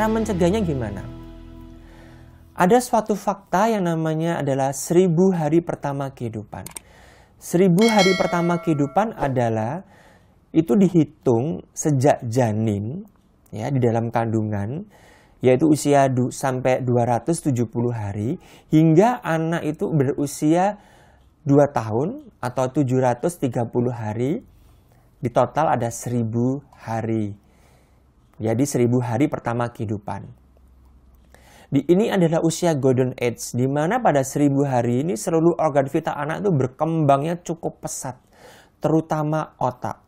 Cara mencegahnya gimana? Ada suatu fakta yang namanya adalah 1000 hari pertama kehidupan. 1000 hari pertama kehidupan adalah itu dihitung sejak janin ya di dalam kandungan, yaitu usia sampai 270 hari hingga anak itu berusia 2 tahun atau 730 hari. Di total ada 1000 hari. Jadi 1000 hari pertama kehidupan. Ini adalah usia golden age, di mana pada 1000 hari ini seluruh organ vital anak itu berkembangnya cukup pesat, terutama otak.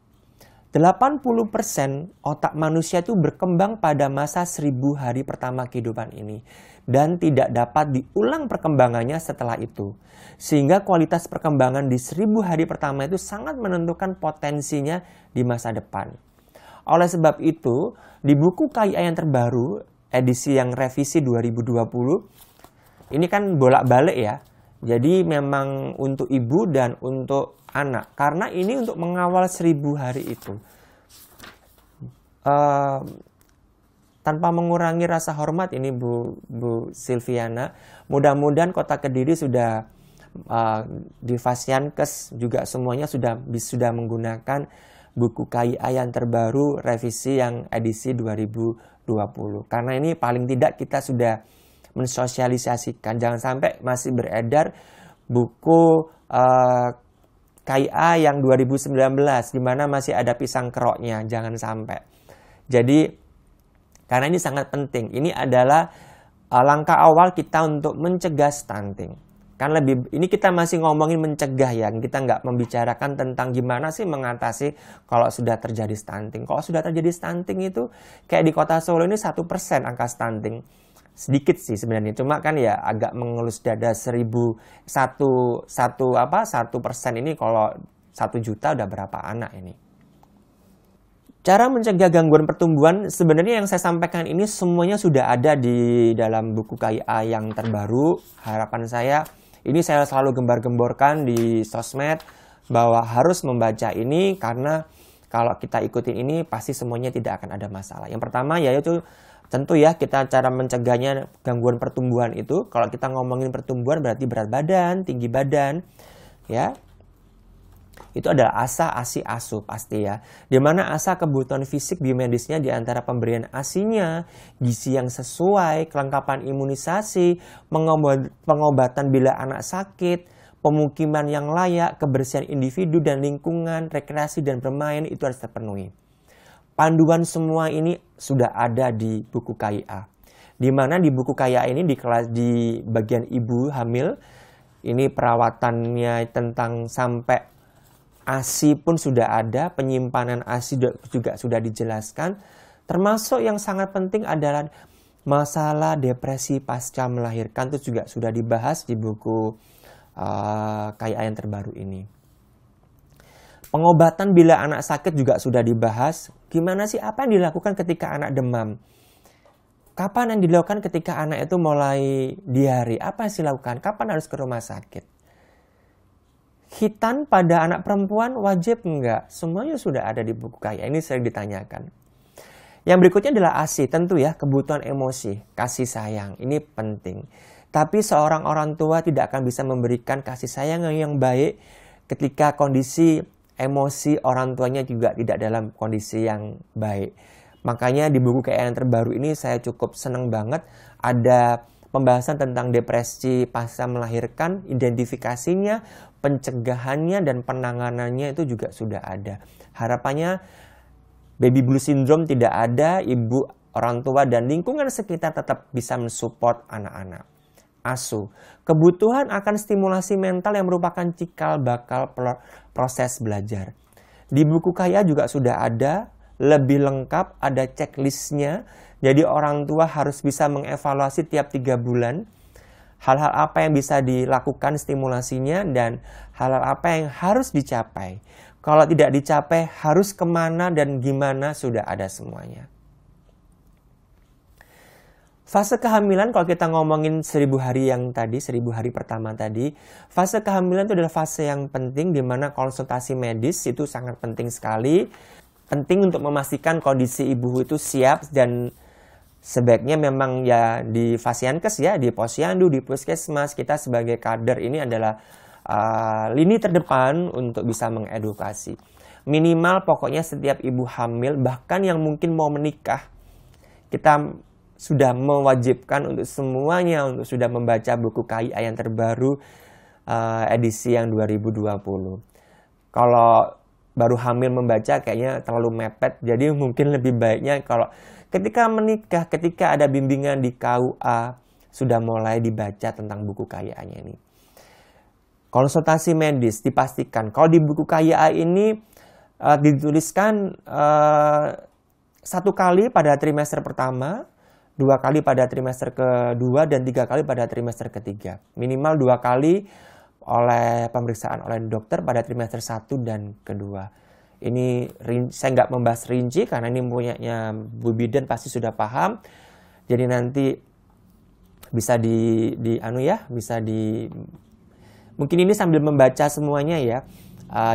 80% otak manusia itu berkembang pada masa 1000 hari pertama kehidupan ini dan tidak dapat diulang perkembangannya setelah itu. Sehingga kualitas perkembangan di 1000 hari pertama itu sangat menentukan potensinya di masa depan. Oleh sebab itu, di buku KIA yang terbaru, edisi yang revisi 2020, ini kan bolak-balik ya. Jadi memang untuk ibu dan untuk anak. Karena ini untuk mengawal 1000 hari itu. Tanpa mengurangi rasa hormat ini Bu Silviana, mudah-mudahan Kota Kediri sudah di Fasiankes juga semuanya sudah menggunakan buku KIA yang terbaru revisi yang edisi 2020. Karena ini paling tidak kita sudah mensosialisasikan. Jangan sampai masih beredar buku KIA yang 2019 di mana masih ada pisang keroknya. Jangan sampai. Jadi karena ini sangat penting. Ini adalah langkah awal kita untuk mencegah stunting. Kan ini kita masih ngomongin mencegah ya, kita nggak membicarakan tentang gimana sih mengatasi kalau sudah terjadi stunting. Kalau sudah terjadi stunting itu kayak di Kota Solo ini 1% angka stunting. Sedikit sih sebenarnya, cuma kan ya agak mengelus dada 1% ini kalau 1 juta udah berapa anak ini. Cara mencegah gangguan pertumbuhan sebenarnya yang saya sampaikan ini semuanya sudah ada di dalam buku KIA yang terbaru. Harapan saya ini saya selalu gembar-gemborkan di sosmed bahwa harus membaca ini karena kalau kita ikutin ini pasti semuanya tidak akan ada masalah. Yang pertama yaitu tentu ya kita cara mencegahnya gangguan pertumbuhan itu. Kalau kita ngomongin pertumbuhan berarti berat badan, tinggi badan ya. Itu adalah ASA, ASI, ASU pasti ya. Di mana ASA kebutuhan fisik biomedisnya di antara pemberian ASINya, gizi yang sesuai, kelengkapan imunisasi, pengobatan bila anak sakit, pemukiman yang layak, kebersihan individu dan lingkungan, rekreasi dan bermain itu harus terpenuhi. Panduan semua ini sudah ada di buku KIA. Di mana di buku KIA ini di bagian ibu hamil, ini perawatannya tentang sampai ASI pun sudah ada, penyimpanan ASI juga sudah dijelaskan. Termasuk yang sangat penting adalah masalah depresi pasca melahirkan itu juga sudah dibahas di buku KIA yang terbaru ini. Pengobatan bila anak sakit juga sudah dibahas. Gimana sih apa yang dilakukan ketika anak demam? Kapan yang dilakukan ketika anak itu mulai diare? Apa yang dilakukan? Kapan harus ke rumah sakit? Khitan pada anak perempuan wajib enggak? Semuanya sudah ada di buku KIA. Ini sering ditanyakan. Yang berikutnya adalah ASI. Tentu ya, kebutuhan emosi, kasih sayang. Ini penting. Tapi seorang orang tua tidak akan bisa memberikan kasih sayang yang baik ketika kondisi emosi orang tuanya juga tidak dalam kondisi yang baik. Makanya di buku KIA yang terbaru ini saya cukup senang banget ada pembahasan tentang depresi pasca melahirkan, identifikasinya, pencegahannya, dan penanganannya itu juga sudah ada. Harapannya baby blue syndrome tidak ada, ibu, orang tua, dan lingkungan sekitar tetap bisa mensupport anak-anak. ASU, kebutuhan akan stimulasi mental yang merupakan cikal bakal proses belajar. Di buku KIA juga sudah ada, lebih lengkap, ada checklistnya. Jadi orang tua harus bisa mengevaluasi tiap 3 bulan hal-hal apa yang bisa dilakukan stimulasinya dan hal-hal apa yang harus dicapai. Kalau tidak dicapai harus kemana dan gimana sudah ada semuanya. Fase kehamilan kalau kita ngomongin 1000 hari yang tadi, 1000 hari pertama tadi, fase kehamilan itu adalah fase yang penting di mana konsultasi medis itu sangat penting sekali. Penting untuk memastikan kondisi ibu itu siap dan Sebaiknya memang ya di Fasiankes ya, di Posyandu, di Puskesmas, kita sebagai kader ini adalah lini terdepan untuk bisa mengedukasi. Minimal pokoknya setiap ibu hamil, bahkan yang mungkin mau menikah, kita sudah mewajibkan untuk semuanya untuk sudah membaca buku KIA yang terbaru edisi yang 2020. Kalau baru hamil membaca kayaknya terlalu mepet, jadi mungkin lebih baiknya kalau ketika menikah, ketika ada bimbingan di KUA, sudah mulai dibaca tentang buku KIA-nya ini. Konsultasi medis dipastikan. Kalau di buku KIA ini dituliskan 1 kali pada trimester pertama, 2 kali pada trimester kedua, dan 3 kali pada trimester ketiga. Minimal 2 kali oleh pemeriksaan oleh dokter pada trimester 1 dan kedua. Ini saya nggak membahas rinci karena ini punyanya Bu Bidan pasti sudah paham. Jadi nanti bisa mungkin ini sambil membaca semuanya ya.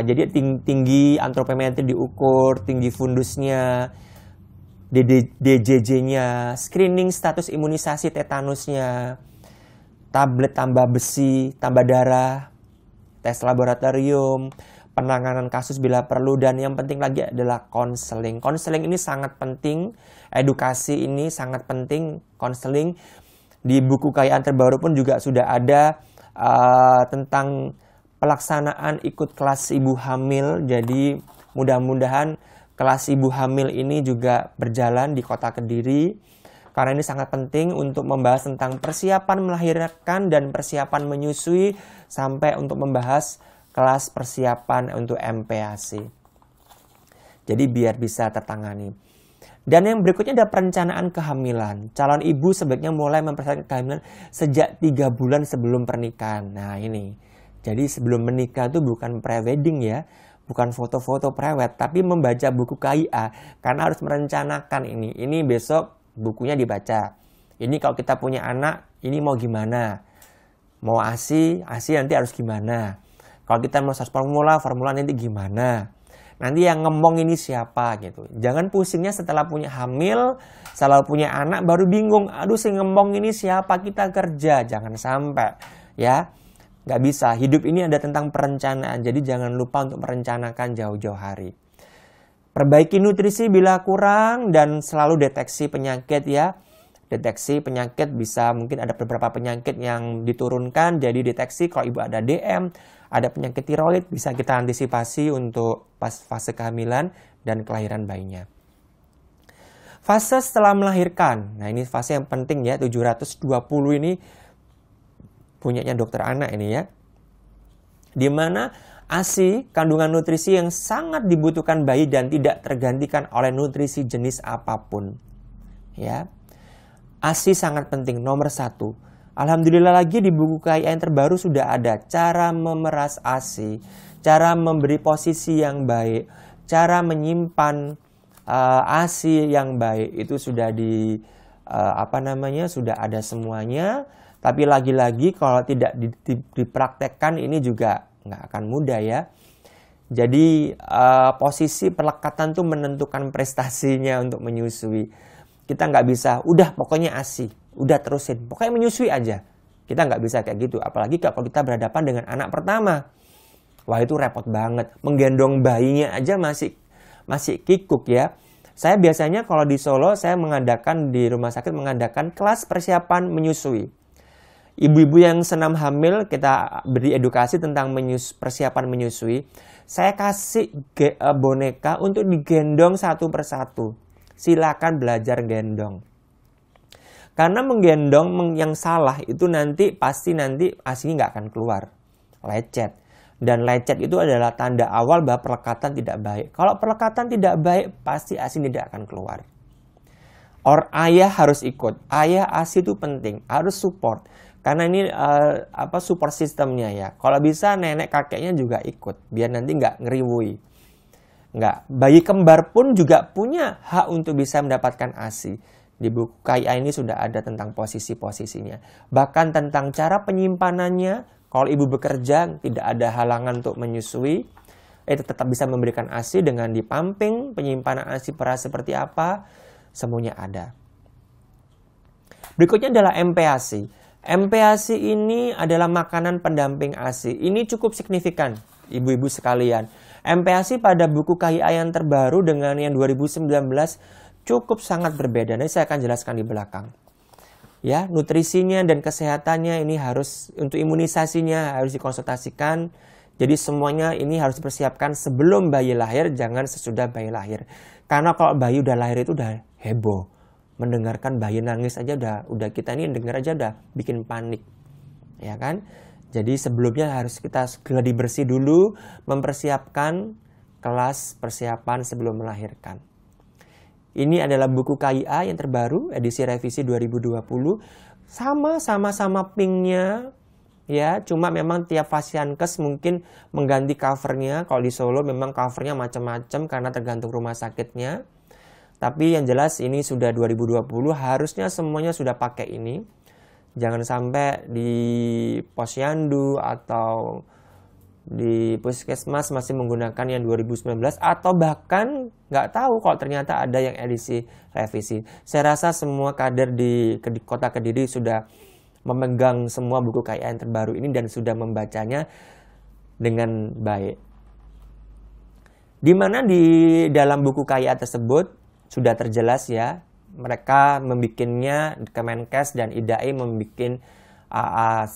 Jadi tinggi antropometri diukur, tinggi fundusnya, DJJ-nya, screening status imunisasi tetanusnya, tablet tambah besi, tambah darah, tes laboratorium, penanganan kasus bila perlu, dan yang penting lagi adalah konseling. Konseling ini sangat penting, edukasi ini sangat penting, konseling. Di buku KIA terbaru pun juga sudah ada tentang pelaksanaan ikut kelas ibu hamil. Jadi mudah-mudahan kelas ibu hamil ini juga berjalan di Kota Kediri, karena ini sangat penting untuk membahas tentang persiapan melahirkan dan persiapan menyusui, sampai untuk membahas kelas persiapan untuk MPASI. Jadi biar bisa tertangani. Dan yang berikutnya ada perencanaan kehamilan. Calon ibu sebaiknya mulai mempersiapkan kehamilan sejak 3 bulan sebelum pernikahan. Nah ini, jadi sebelum menikah itu bukan pre-wedding ya, bukan foto-foto prewed, tapi membaca buku KIA, karena harus merencanakan ini. Ini besok bukunya dibaca. Ini kalau kita punya anak, ini mau gimana? Mau ASI nanti harus gimana? Kalau kita mau formula nanti gimana? Nanti yang ngomong ini siapa gitu. Jangan pusingnya setelah punya hamil, setelah punya anak baru bingung. Aduh, si ngomong ini siapa, kita kerja. Jangan sampai ya. Nggak bisa. Hidup ini ada tentang perencanaan. Jadi jangan lupa untuk merencanakan jauh-jauh hari. Perbaiki nutrisi bila kurang dan selalu deteksi penyakit ya. Deteksi penyakit bisa, mungkin ada beberapa penyakit yang diturunkan. Jadi deteksi kalau ibu ada DM, ada penyakit tiroid, bisa kita antisipasi untuk pas fase kehamilan dan kelahiran bayinya. Fase setelah melahirkan. Nah ini fase yang penting ya, 720 ini punyanya dokter anak ini ya. Di mana ASI, kandungan nutrisi yang sangat dibutuhkan bayi dan tidak tergantikan oleh nutrisi jenis apapun. Ya. ASI sangat penting, nomor 1. Alhamdulillah lagi di buku KIA yang terbaru sudah ada cara memeras ASI, cara memberi posisi yang baik, cara menyimpan ASI yang baik. Itu sudah sudah ada semuanya. Tapi lagi-lagi kalau tidak dipraktekkan ini juga nggak akan mudah ya. Jadi posisi pelekatan tuh menentukan prestasinya untuk menyusui. Kita nggak bisa, udah pokoknya ASI, udah terusin, pokoknya menyusui aja. Kita nggak bisa kayak gitu, apalagi kalau kita berhadapan dengan anak pertama. Wah itu repot banget, menggendong bayinya aja masih kikuk ya. Saya biasanya kalau di Solo, saya di rumah sakit mengadakan kelas persiapan menyusui. Ibu-ibu yang senam hamil, kita beri edukasi tentang persiapan menyusui. Saya kasih boneka untuk digendong satu persatu. Silakan belajar gendong. Karena menggendong yang salah itu pasti nanti ASI nggak akan keluar. Lecet. Dan lecet itu adalah tanda awal bahwa pelekatan tidak baik. Kalau pelekatan tidak baik, pasti ASI tidak akan keluar. Ayah harus ikut. Ayah ASI itu penting, harus support. Karena ini support sistemnya ya. Kalau bisa nenek kakeknya juga ikut, biar nanti nggak ngeriwui. Enggak, bayi kembar pun juga punya hak untuk bisa mendapatkan ASI. Di buku KIA ini sudah ada tentang posisi-posisinya. Bahkan tentang cara penyimpanannya. Kalau ibu bekerja, tidak ada halangan untuk menyusui. Itu tetap bisa memberikan ASI dengan dipamping. Penyimpanan ASI peras seperti apa, semuanya ada. Berikutnya adalah MPASI. MPASI ini adalah makanan pendamping ASI. Ini cukup signifikan, ibu-ibu sekalian. MPASI pada buku KIA yang terbaru dengan yang 2019 cukup sangat berbeda. Nanti saya akan jelaskan di belakang. Ya, nutrisinya dan kesehatannya ini harus, untuk imunisasinya harus dikonsultasikan. Jadi semuanya ini harus dipersiapkan sebelum bayi lahir, jangan sesudah bayi lahir. Karena kalau bayi udah lahir itu udah heboh. Mendengarkan bayi nangis aja udah kita ini dengar aja udah bikin panik. Ya kan? Jadi sebelumnya harus kita segera dibersih dulu, mempersiapkan kelas persiapan sebelum melahirkan. Ini adalah buku KIA yang terbaru, edisi revisi 2020. Sama pinknya, ya. Cuma memang tiap Fasiankes mungkin mengganti covernya. Kalau di Solo memang covernya macam-macam karena tergantung rumah sakitnya. Tapi yang jelas ini sudah 2020, harusnya semuanya sudah pakai ini. Jangan sampai di posyandu atau di puskesmas masih menggunakan yang 2019 atau bahkan nggak tahu kalau ternyata ada yang edisi revisi. Saya rasa semua kader di Kota Kediri sudah memegang semua buku KIA yang terbaru ini dan sudah membacanya dengan baik. Di mana di dalam buku KIA tersebut sudah terjelas ya, mereka membikinnya, Kemenkes dan IDAI membikin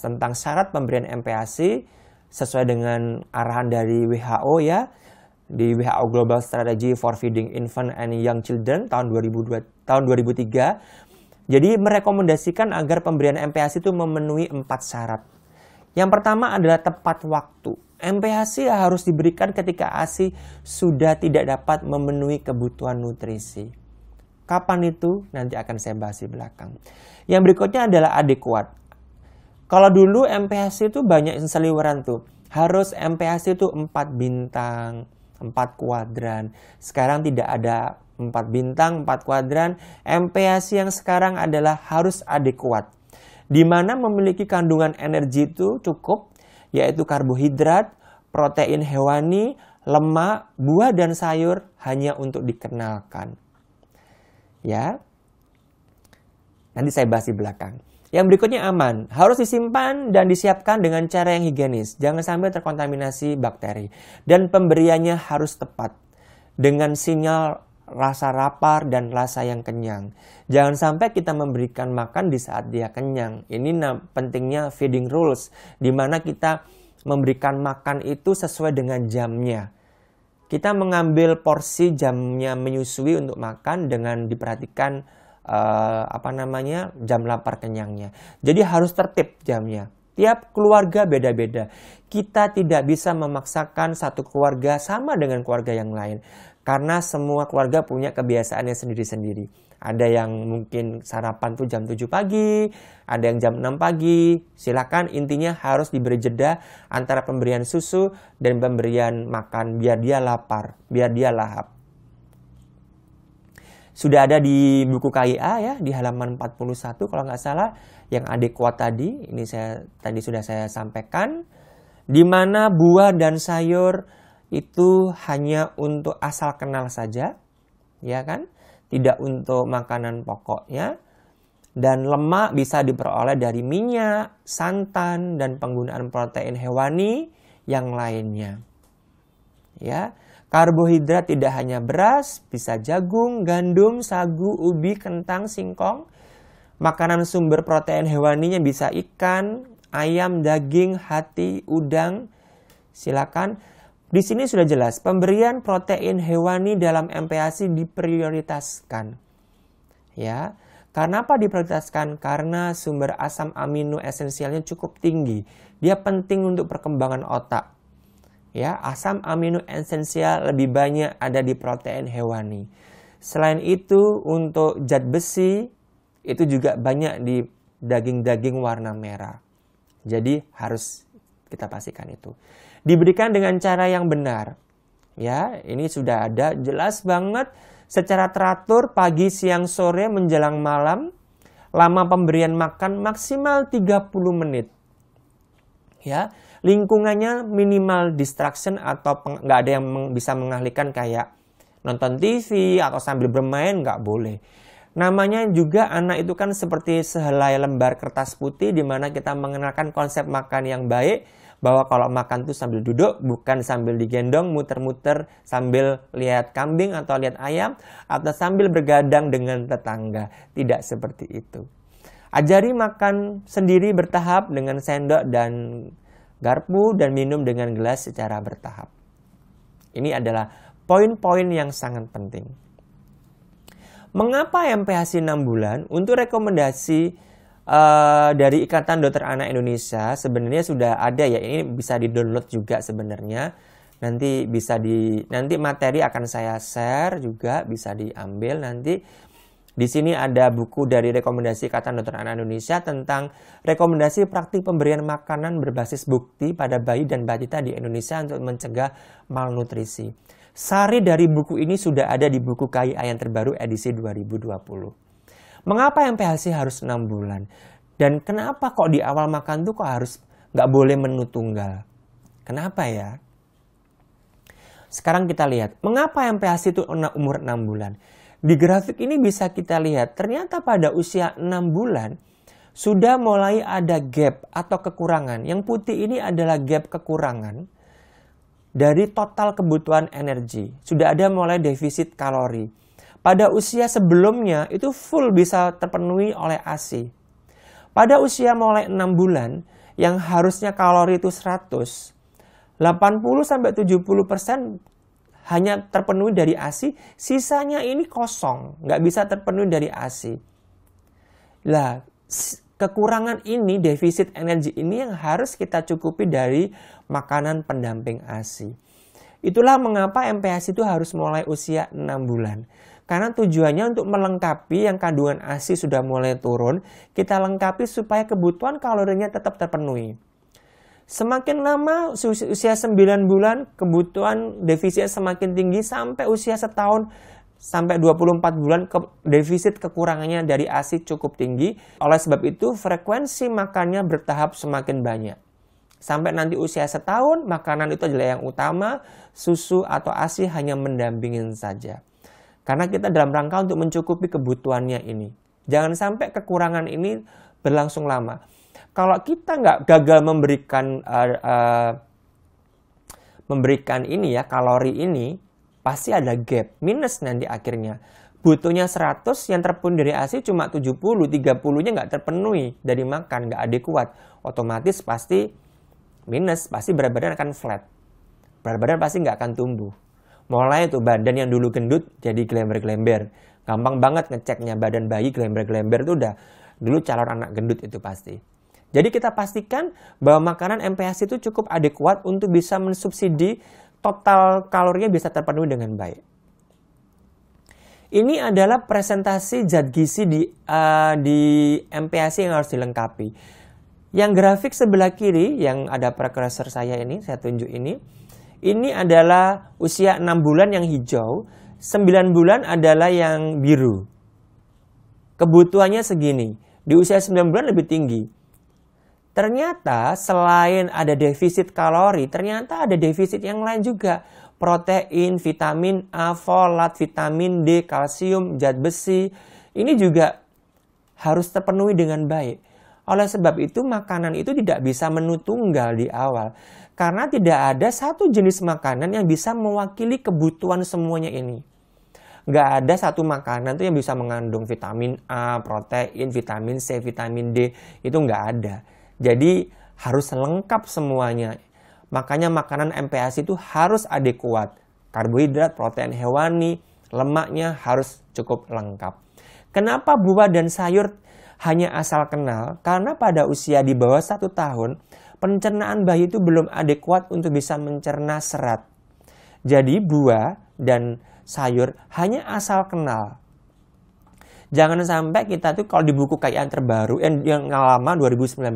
tentang syarat pemberian MPASI sesuai dengan arahan dari WHO ya, di WHO Global Strategy for Feeding Infant and Young Children tahun 2003. Jadi merekomendasikan agar pemberian MPASI itu memenuhi 4 syarat. Yang pertama adalah tepat waktu. MPASI harus diberikan ketika ASI sudah tidak dapat memenuhi kebutuhan nutrisi. Kapan itu? Nanti akan saya bahas di belakang. Yang berikutnya adalah adekuat. Kalau dulu MPASI itu banyak seliweran tuh. Harus MPASI itu 4 bintang, 4 kuadran. Sekarang tidak ada 4 bintang, 4 kuadran. MPASI yang sekarang adalah harus adekuat. Di mana memiliki kandungan energi itu cukup, yaitu karbohidrat, protein hewani, lemak, buah dan sayur hanya untuk dikenalkan. Ya. Nanti saya bahas di belakang. Yang berikutnya aman, harus disimpan dan disiapkan dengan cara yang higienis. Jangan sampai terkontaminasi bakteri. Dan pemberiannya harus tepat, dengan sinyal rasa lapar dan rasa yang kenyang. Jangan sampai kita memberikan makan di saat dia kenyang. Ini pentingnya feeding rules, di mana kita memberikan makan itu sesuai dengan jamnya. Kita mengambil porsi jamnya menyusui untuk makan dengan diperhatikan jam lapar kenyangnya. Jadi harus tertib jamnya. Tiap keluarga beda-beda. Kita tidak bisa memaksakan satu keluarga sama dengan keluarga yang lain. Karena semua keluarga punya kebiasaannya sendiri-sendiri. Ada yang mungkin sarapan tuh jam 7 pagi, ada yang jam 6 pagi. Silakan, intinya harus diberi jeda antara pemberian susu dan pemberian makan biar dia lapar, biar dia lahap. Sudah ada di buku KIA ya, di halaman 41 kalau nggak salah, yang adekuat tadi, ini tadi sudah saya sampaikan, di mana buah dan sayur itu hanya untuk asal kenal saja, ya kan? Tidak untuk makanan pokoknya. Dan lemak bisa diperoleh dari minyak, santan, dan penggunaan protein hewani yang lainnya. Ya. Karbohidrat tidak hanya beras, bisa jagung, gandum, sagu, ubi, kentang, singkong. Makanan sumber protein hewaninya bisa ikan, ayam, daging, hati, udang. Silakan. Di sini sudah jelas, pemberian protein hewani dalam MPASI diprioritaskan. Ya. Karena apa diprioritaskan? Karena sumber asam amino esensialnya cukup tinggi. Dia penting untuk perkembangan otak. Ya, asam amino esensial lebih banyak ada di protein hewani. Selain itu, untuk zat besi itu juga banyak di daging-daging warna merah. Jadi harus kita pastikan itu. Diberikan dengan cara yang benar. Ya, ini sudah ada jelas banget secara teratur pagi, siang, sore, menjelang malam. Lama pemberian makan maksimal 30 menit. Ya, lingkungannya minimal distraction atau nggak ada yang bisa mengalihkan kayak nonton TV atau sambil bermain, nggak boleh. Namanya juga anak itu kan seperti sehelai lembar kertas putih di mana kita mengenalkan konsep makan yang baik, bahwa kalau makan tuh sambil duduk, bukan sambil digendong, muter-muter sambil lihat kambing atau lihat ayam, atau sambil bergadang dengan tetangga. Tidak seperti itu. Ajari makan sendiri bertahap dengan sendok dan garpu dan minum dengan gelas secara bertahap. Ini adalah poin-poin yang sangat penting. Mengapa MPASI 6 bulan? Untuk rekomendasi dari Ikatan Dokter Anak Indonesia sebenarnya sudah ada ya. Ini bisa di-download juga sebenarnya. Nanti materi akan saya share juga, bisa diambil nanti. Di sini ada buku dari rekomendasi Ikatan Dokter Anak Indonesia tentang rekomendasi praktik pemberian makanan berbasis bukti pada bayi dan balita di Indonesia untuk mencegah malnutrisi. Sari dari buku ini sudah ada di buku KIA yang terbaru edisi 2020. Mengapa MPASI harus 6 bulan? Dan kenapa kok di awal makan tuh kok harus nggak boleh menu tunggal? Kenapa ya? Sekarang kita lihat, mengapa MPASI itu umur 6 bulan? Di grafik ini bisa kita lihat, ternyata pada usia 6 bulan, sudah mulai ada gap atau kekurangan. Yang putih ini adalah gap kekurangan dari total kebutuhan energi. Sudah ada mulai defisit kalori. Pada usia sebelumnya itu full bisa terpenuhi oleh ASI. Pada usia mulai 6 bulan yang harusnya kalori itu 100, 80-70% hanya terpenuhi dari ASI, sisanya ini kosong, nggak bisa terpenuhi dari ASI. Lah, kekurangan ini, defisit energi ini yang harus kita cukupi dari makanan pendamping ASI. Itulah mengapa MPASI itu harus mulai usia 6 bulan. Karena tujuannya untuk melengkapi yang kandungan ASI sudah mulai turun, kita lengkapi supaya kebutuhan kalorinya tetap terpenuhi. Semakin lama usia 9 bulan, kebutuhan defisitnya semakin tinggi sampai usia setahun, sampai 24 bulan defisit kekurangannya dari ASI cukup tinggi. Oleh sebab itu frekuensi makannya bertahap semakin banyak. Sampai nanti usia setahun makanan itu adalah yang utama, susu atau ASI hanya mendampingin saja. Karena kita dalam rangka untuk mencukupi kebutuhannya ini. Jangan sampai kekurangan ini berlangsung lama. Kalau kita nggak gagal memberikan ini ya, kalori ini, pasti ada gap, minus nanti akhirnya. Butuhnya 100, yang terpenuhi dari ASI cuma 70, 30-nya nggak terpenuhi dari makan, nggak adekuat. Otomatis pasti minus, pasti berat badan akan flat. Berat badan pasti nggak akan tumbuh. Mulai tuh badan yang dulu gendut jadi glember-glember. Gampang banget ngeceknya badan bayi glember-glember itu udah dulu calon anak gendut itu pasti. Jadi kita pastikan bahwa makanan MPASI itu cukup adekuat untuk bisa mensubsidi total kalorinya bisa terpenuhi dengan baik. Ini adalah presentasi zat gizi di MPASI yang harus dilengkapi. Yang grafik sebelah kiri yang ada precursor saya ini, saya tunjuk ini adalah usia 6 bulan yang hijau, 9 bulan adalah yang biru. Kebutuhannya segini, di usia 9 bulan lebih tinggi. Ternyata selain ada defisit kalori, ternyata ada defisit yang lain juga. Protein, vitamin A, folat, vitamin D, kalsium, zat besi. Ini juga harus terpenuhi dengan baik. Oleh sebab itu makanan itu tidak bisa menu tunggal di awal. Karena tidak ada satu jenis makanan yang bisa mewakili kebutuhan semuanya ini. Nggak ada satu makanan itu yang bisa mengandung vitamin A, protein, vitamin C, vitamin D. Itu nggak ada. Jadi harus lengkap semuanya. Makanya makanan MPASI itu harus adekuat. Karbohidrat, protein hewani, lemaknya harus cukup lengkap. Kenapa buah dan sayur hanya asal kenal? Karena pada usia di bawah 1 tahun, pencernaan bayi itu belum adekuat untuk bisa mencerna serat. Jadi buah dan sayur hanya asal kenal. Jangan sampai kita tuh kalau di buku KIA terbaru yang lama 2019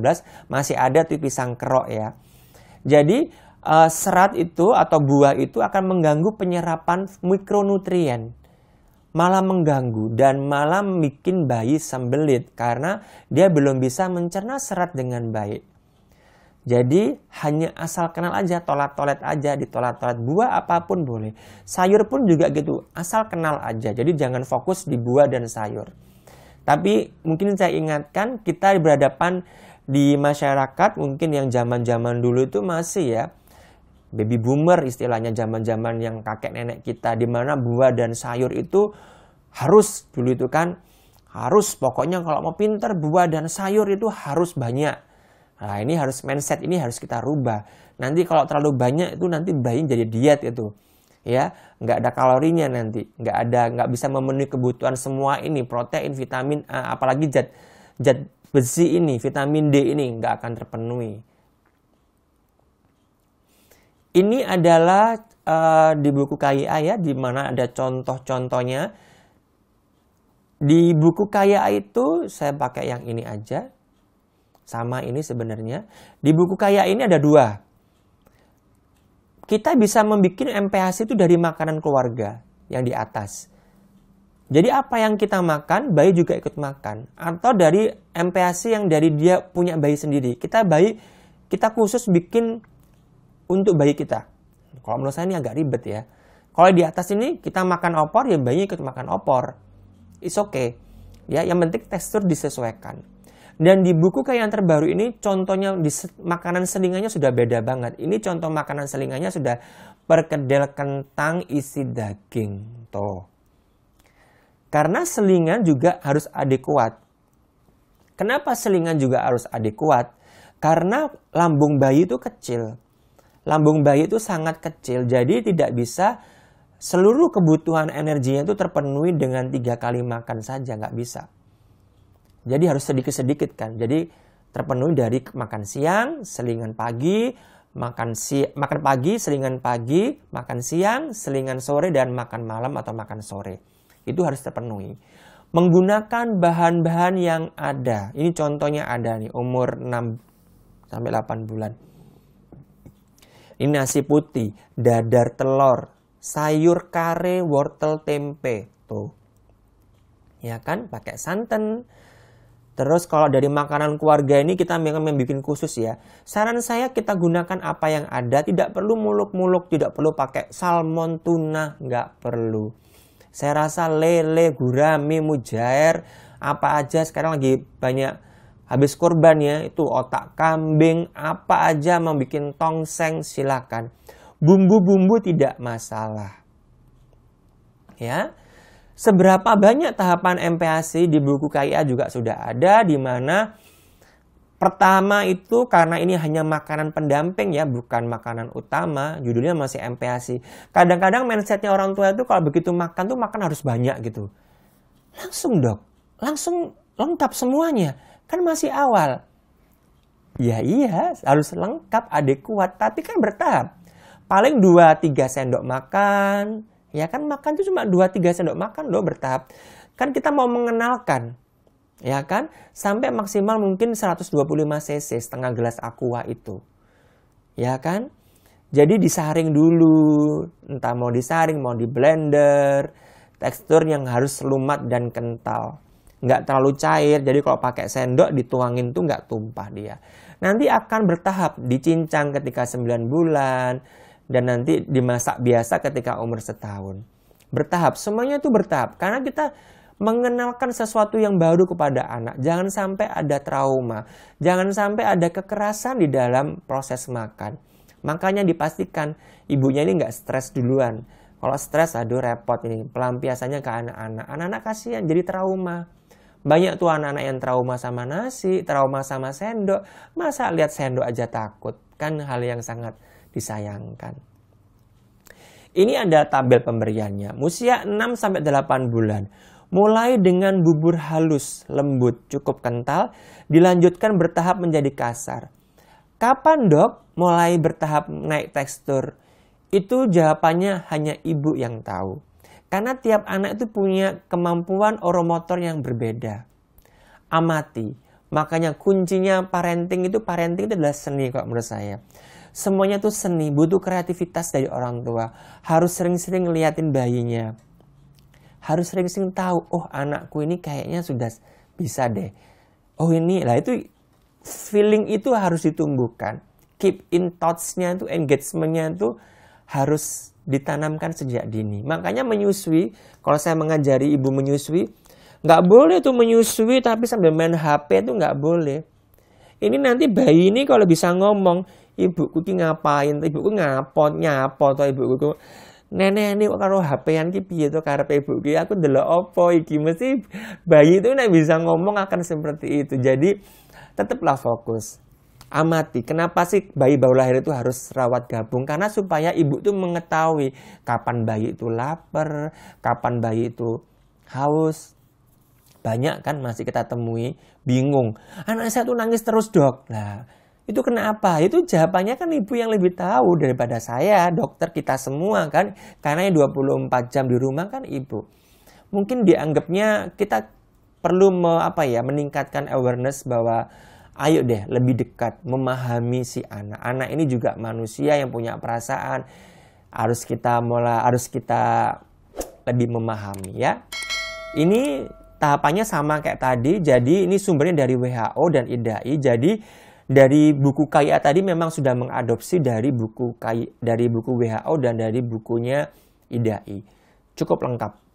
masih ada tuh pisang kerok ya. Jadi serat itu atau buah itu akan mengganggu penyerapan mikronutrien. Malah mengganggu dan malah bikin bayi sembelit karena dia belum bisa mencerna serat dengan baik. Jadi hanya asal kenal aja, tolet-tolet aja, ditolet-tolet. Buah apapun boleh. Sayur pun juga gitu, asal kenal aja. Jadi jangan fokus di buah dan sayur. Tapi mungkin saya ingatkan, kita berhadapan di masyarakat mungkin yang zaman-zaman dulu itu masih ya, baby boomer istilahnya, zaman-zaman yang kakek nenek kita, di mana buah dan sayur itu harus, dulu itu kan harus, pokoknya kalau mau pinter buah dan sayur itu harus banyak. Nah ini harus mindset, ini harus kita rubah. Nanti kalau terlalu banyak itu nanti bayi jadi diet itu, ya nggak ada kalorinya nanti, nggak bisa memenuhi kebutuhan semua ini, protein, vitamin A, apalagi zat besi ini, vitamin D ini nggak akan terpenuhi. Ini adalah di buku KIA ya, di mana ada contoh-contohnya. Di buku KIA itu saya pakai yang ini aja, sama ini sebenarnya. Di buku KIA ini ada dua. Kita bisa membuat MPASI itu dari makanan keluarga yang di atas. Jadi apa yang kita makan, bayi juga ikut makan. Atau dari MPASI yang dari dia punya bayi sendiri. Kita khusus bikin untuk bayi kita. Kalau menurut saya ini agak ribet ya. Kalau di atas ini kita makan opor, ya bayi ikut makan opor. It's okay. Ya, yang penting tekstur disesuaikan. Dan di buku kayak yang terbaru ini, contohnya di makanan selingannya sudah beda banget. Ini contoh makanan selingannya sudah perkedel kentang isi daging. Tuh. Karena selingan juga harus adekuat. Kenapa selingan juga harus adekuat? Karena lambung bayi itu kecil. Lambung bayi itu sangat kecil, jadi tidak bisa seluruh kebutuhan energinya itu terpenuhi dengan 3 kali makan saja, nggak bisa. Jadi harus sedikit-sedikit kan. Jadi terpenuhi dari makan siang, selingan pagi, makan pagi, selingan pagi, makan siang, selingan sore, dan makan malam atau makan sore. Itu harus terpenuhi. Menggunakan bahan-bahan yang ada. Ini contohnya ada nih, umur 6 sampai 8 bulan. Ini nasi putih, dadar telur, sayur kare, wortel, tempe. Tuh. Ya kan, pakai santan. Terus kalau dari makanan keluarga ini kita memang membuat khusus ya. Saran saya kita gunakan apa yang ada. Tidak perlu muluk-muluk. Tidak perlu pakai salmon, tuna. Nggak perlu. Saya rasa lele, gurame, mujair. Apa aja sekarang lagi banyak habis kurban ya. Itu otak kambing. Apa aja mau bikin tongseng silakan. Bumbu-bumbu tidak masalah. Ya. Seberapa banyak tahapan MPASI di buku KIA juga sudah ada, di mana pertama itu karena ini hanya makanan pendamping ya, bukan makanan utama, judulnya masih MPASI. Kadang-kadang mindsetnya orang tua itu kalau begitu makan tuh makan harus banyak gitu. Langsung dok, langsung lengkap semuanya, kan masih awal. Ya iya, harus lengkap, adekuat, tapi kan bertahap. Paling 2-3 sendok makan. Ya kan makan itu cuma 2-3 sendok makan loh, bertahap. Kan kita mau mengenalkan. Ya kan? Sampai maksimal mungkin 125 cc, setengah gelas aqua itu. Ya kan? Jadi disaring dulu. Entah mau disaring, mau di blender. Tekstur yang harus lumat dan kental. Nggak terlalu cair. Jadi kalau pakai sendok dituangin tuh nggak tumpah dia. Nanti akan bertahap. Dicincang ketika 9 bulan. Dan nanti dimasak biasa ketika umur 1 tahun. Bertahap, semuanya itu bertahap. Karena kita mengenalkan sesuatu yang baru kepada anak. Jangan sampai ada trauma. Jangan sampai ada kekerasan di dalam proses makan. Makanya dipastikan ibunya ini nggak stres duluan. Kalau stres, aduh repot ini. Pelampiasannya ke anak-anak. Anak-anak kasihan, jadi trauma. Banyak tuh anak-anak yang trauma sama nasi, trauma sama sendok. Masa lihat sendok aja takut? Kan hal yang sangat disayangkan. Ini ada tabel pemberiannya. Usia 6-8 bulan. Mulai dengan bubur halus, lembut, cukup kental, dilanjutkan bertahap menjadi kasar. Kapan dok mulai bertahap naik tekstur? Itu jawabannya hanya ibu yang tahu. Karena tiap anak itu punya kemampuan oromotor yang berbeda. Amati. Makanya kuncinya parenting itu adalah seni kok menurut saya. Semuanya tuh seni, butuh kreativitas dari orang tua. Harus sering-sering ngeliatin bayinya. Harus sering-sering tahu, oh anakku ini kayaknya sudah bisa deh. Oh ini, lah itu feeling itu harus ditumbuhkan. Keep in touch-nya tuh, engagement-nya tuh harus ditanamkan sejak dini. Makanya menyusui, kalau saya mengajari ibu menyusui, Nggak boleh tuh menyusui tapi sambil main HP tuh nggak boleh. Ini nanti bayi ini kalau bisa ngomong, ibuku ki ngapain, ibuku ngapot, nyapot, atau ibuku nenek ini karo HP-an ki piye to karepe ibuku, aku ndelok opo iki, mesti bayi itu nek bisa ngomong akan seperti itu. Jadi tetaplah fokus. Amati, kenapa sih bayi baru lahir itu harus rawat gabung? Karena supaya ibu tuh mengetahui kapan bayi itu lapar, kapan bayi itu haus. Banyak kan masih kita temui, bingung. Anak saya tuh nangis terus, Dok. Nah, itu kenapa? Itu jawabannya kan ibu yang lebih tahu daripada saya, dokter kita semua kan. Karena yang 24 jam di rumah kan ibu. Mungkin dianggapnya kita perlu meningkatkan awareness bahwa ayo deh lebih dekat memahami si anak. Anak ini juga manusia yang punya perasaan. Harus kita lebih memahami ya. Ini tahapannya sama kayak tadi. Jadi ini sumbernya dari WHO dan IDAI. Jadi dari buku KIA tadi memang sudah mengadopsi dari buku WHO dan dari bukunya IDAI. Cukup lengkap.